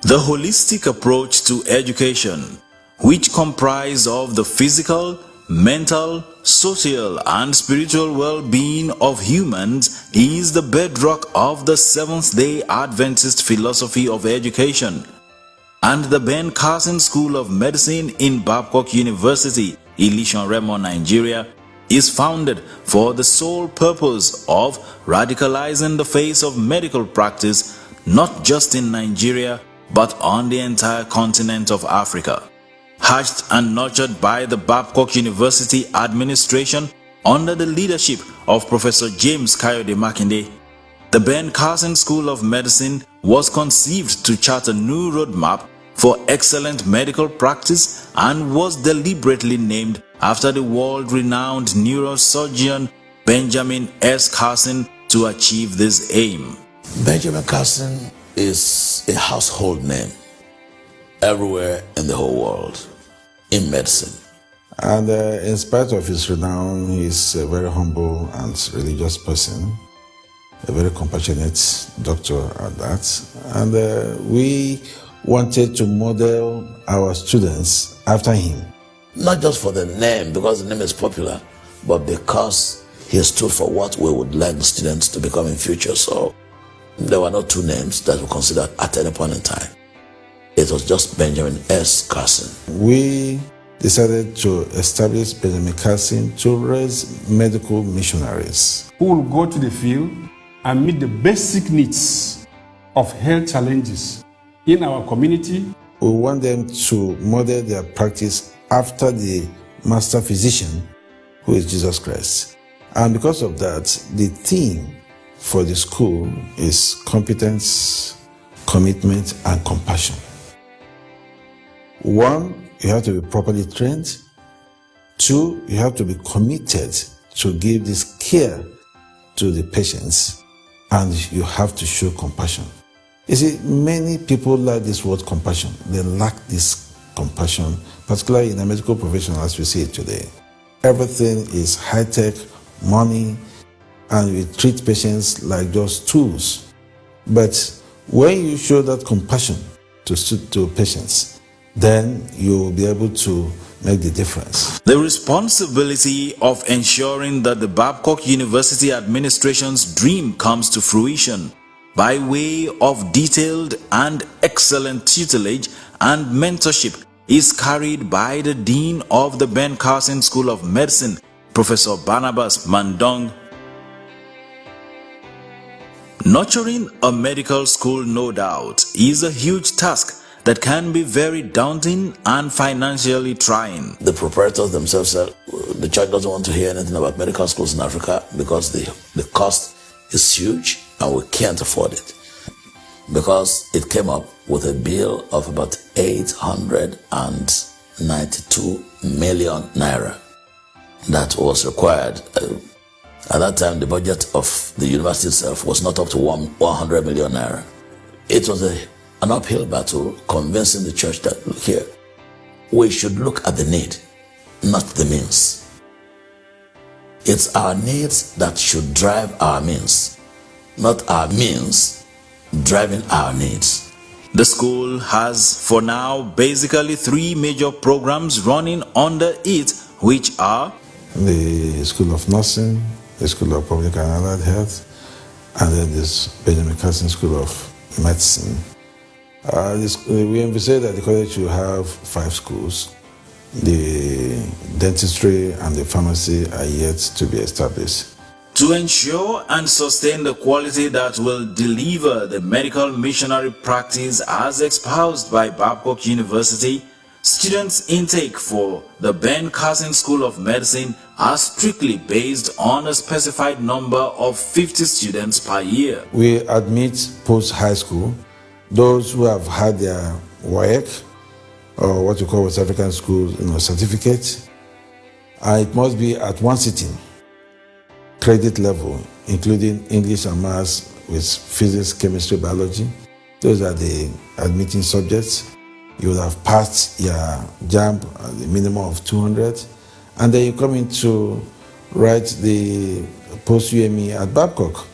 The holistic approach to education, which comprises of the physical, mental, social, and spiritual well-being of humans, is the bedrock of the Seventh-day Adventist philosophy of education. And the Ben Carson School of Medicine in Babcock University, Ilishan Remo, Nigeria, is founded for the sole purpose of radicalizing the face of medical practice, not just in Nigeria, but on the entire continent of Africa. Hatched and nurtured by the Babcock University administration under the leadership of Professor James Kayode Makinde, the Ben Carson School of Medicine was conceived to chart a new roadmap for excellent medical practice and was deliberately named after the world-renowned neurosurgeon Benjamin S. Carson to achieve this aim. Benjamin Carson is a household name everywhere in the whole world in medicine. And in spite of his renown, he's a very humble and religious person, a very compassionate doctor at that. And we wanted to model our students after him. Not just for the name, because the name is popular, but because he stood for what we would like the students to become in future. So there were not two names that were considered at any point in time. It was just Benjamin S. Carson. We decided to establish Benjamin Carson to raise medical missionaries who will go to the field and meet the basic needs of health challenges in our community. We want them to model their practice after the master physician, who is Jesus Christ. And because of that, the theme for the school is competence, commitment, and compassion. One, you have to be properly trained. Two, you have to be committed to give this care to the patients, and you have to show compassion. You see, many people lack this word compassion. They lack this compassion, particularly in the medical profession as we see it today. Everything is high-tech, money, and we treat patients like just tools. But when you show that compassion to patients, then you will be able to make the difference. The responsibility of ensuring that the Babcock University administration's dream comes to fruition by way of detailed and excellent tutelage and mentorship is carried by the Dean of the Ben Carson School of Medicine, Professor Barnabas Mandong. Nurturing a medical school, no doubt, is a huge task that can be very daunting and financially trying. The proprietors themselves said the church doesn't want to hear anything about medical schools in Africa because the cost is huge and we can't afford it. Because it came up with a bill of about 892 million naira that was required. At that time, the budget of the university itself was not up to 100 million naira. It was an uphill battle convincing the church that, look here, we should look at the need, not the means. It's our needs that should drive our means, not our means driving our needs. The school has, for now, basically 3 major programs running under it, which are the School of Nursing, the School of Public and Allied Health, and then this Benjamin Carson School of Medicine. We envisage that the college will have 5 schools. The dentistry and the pharmacy are yet to be established. to ensure and sustain the quality that will deliver the medical missionary practice as espoused by Babcock University. Students' intake for the Ben Carson School of Medicine are strictly based on a specified number of 50 students per year. We admit post-high school, those who have had their WAEC, or what you call West African School certificate, and it must be at one sitting, credit level, including English and Maths with physics, chemistry, biology. Those are the admitting subjects. You would have passed your JAMB at the minimum of 200, and then you come in to write the post-UME at Babcock.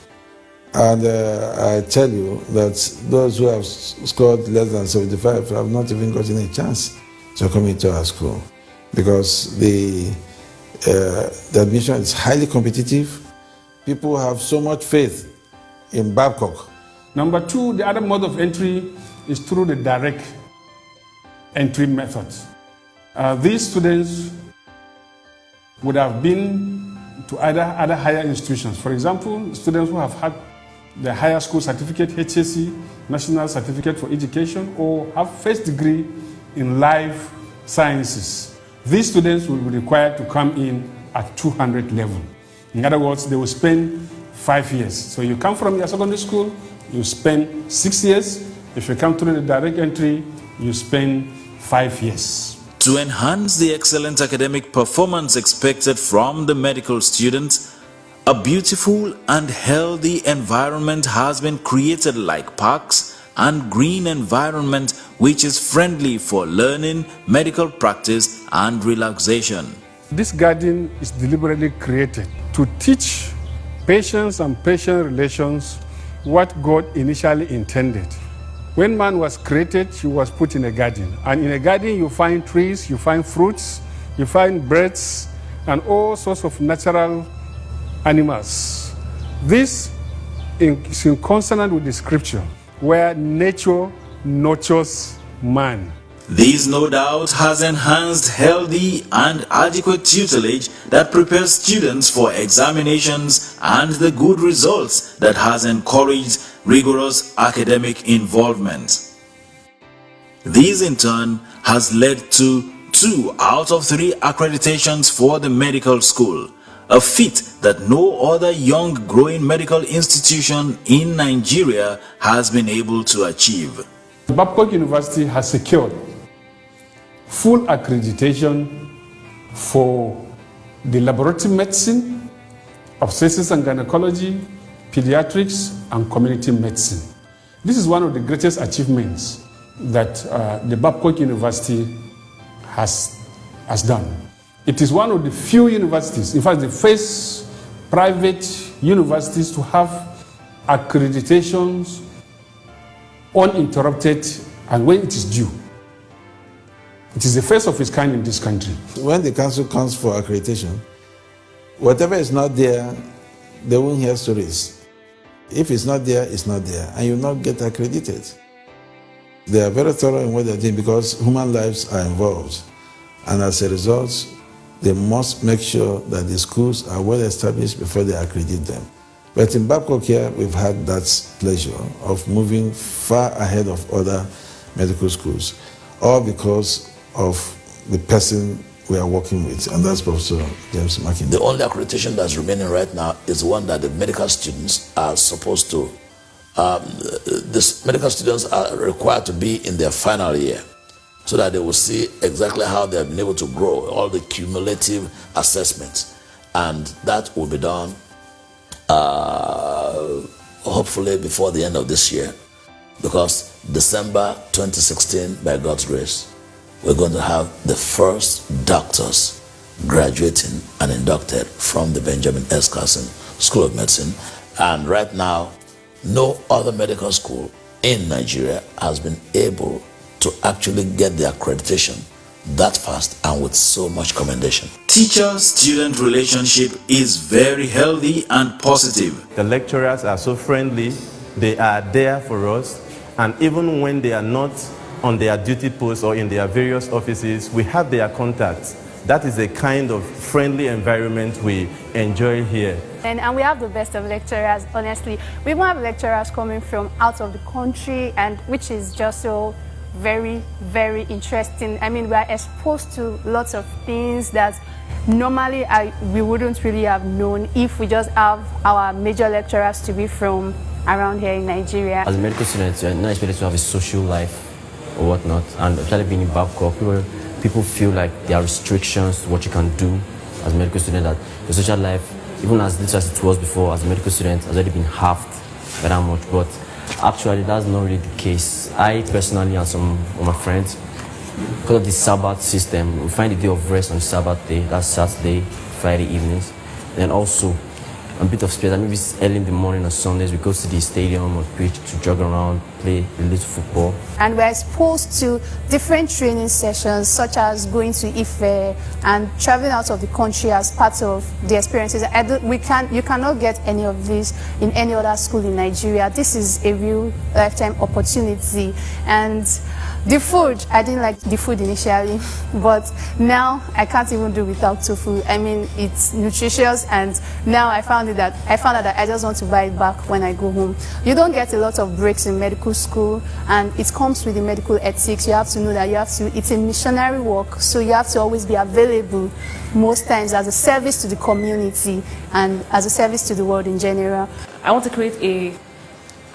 And I tell you that those who have scored less than 75 have not even gotten a chance to come into our school, because the admission is highly competitive. People have so much faith in Babcock. Number two, the other mode of entry is through the direct entry method. These students would have been to either other higher institutions. For example, students who have had the higher school certificate, HSC, National Certificate for Education, or have first degree in life sciences. These students will be required to come in at 200 level. In other words, they will spend 5 years. So you come from your secondary school, you spend 6 years. If you come through the direct entry, you spend 5 years. To enhance the excellent academic performance expected from the medical students, a beautiful and healthy environment has been created, like parks and green environment which is friendly for learning, medical practice and relaxation. This garden is deliberately created to teach patients and patient relations what God initially intended. When man was created, he was put in a garden. And in a garden, you find trees, you find fruits, you find birds, and all sorts of natural animals. This is in consonant with the scripture, where nature nurtures man. This no doubt has enhanced healthy and adequate tutelage that prepares students for examinations and the good results that has encouraged rigorous academic involvement. This in turn has led to 2 out of 3 accreditations for the medical school, a feat that no other young growing medical institution in Nigeria has been able to achieve. Babcock University has secured full accreditation for the laboratory medicine, obstetrics and gynecology, pediatrics, and community medicine. This is one of the greatest achievements that the Babcock University has done. It is one of the few universities, in fact the first private universities to have accreditations uninterrupted and when it is due. It is the first of its kind in this country. When the council comes for accreditation, whatever is not there, they won't hear stories. If it's not there, it's not there, and you'll not get accredited. They are very thorough in what they're doing because human lives are involved. And as a result, they must make sure that the schools are well established before they accredit them. But in Babcock here, we've had that pleasure of moving far ahead of other medical schools, all because of the person we are working with, and that's Professor James Mackin. The only accreditation that's remaining right now is one that the medical students are supposed to, medical students are required to be in their final year so that they will see exactly how they have been able to grow, all the cumulative assessments. And that will be done hopefully before the end of this year, because December 2016, by God's grace, we're going to have the first doctors graduating and inducted from the Benjamin S. Carson School of Medicine. And right now, no other medical school in Nigeria has been able to actually get the accreditation that fast and with so much commendation. Teacher-student relationship is very healthy and positive. The lecturers are so friendly, they are there for us, and even when they are not on their duty posts or in their various offices, we have their contacts. That is a kind of friendly environment we enjoy here. And we have the best of lecturers, honestly. We even have lecturers coming from out of the country, and which is just so very, very interesting. I mean, we are exposed to lots of things that normally we wouldn't really have known if we just have our major lecturers to be from around here in Nigeria. As a medical student, you're not expected to have a social life or whatnot, and especially being in Babcock, people feel like there are restrictions to what you can do as a medical student, that your social life, even as little as it was before as a medical student, has already been halved by that much. But actually, that's not really the case. I personally and some of my friends, because of the Sabbath system, we find the day of rest on Sabbath day, that's Saturday, Friday evenings. Then also, a bit of space. And maybe it's early in the morning on Sundays, we go to the stadium or pitch to jog around, play a little football. And we're exposed to different training sessions, such as going to Ife and traveling out of the country as part of the experiences. You cannot get any of this in any other school in Nigeria. This is a real lifetime opportunity. And the food, I didn't like the food initially, but now I can't even do without tofu. I mean, it's nutritious, and now I found out that I just want to buy it back when I go home. You don't get a lot of breaks in medical school, and it comes with the medical ethics. You have to know that it's a missionary work, so you have to always be available most times as a service to the community and as a service to the world in general. I want to create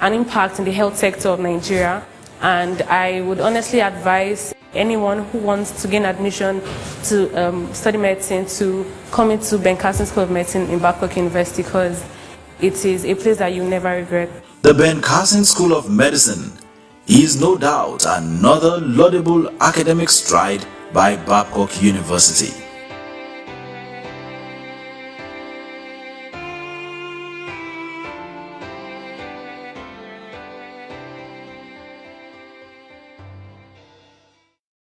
an impact in the health sector of Nigeria. And I would honestly advise anyone who wants to gain admission to study medicine to come into Ben Carson School of Medicine in Babcock University, because it is a place that you'll never regret. The Ben Carson School of Medicine is no doubt another laudable academic stride by Babcock University.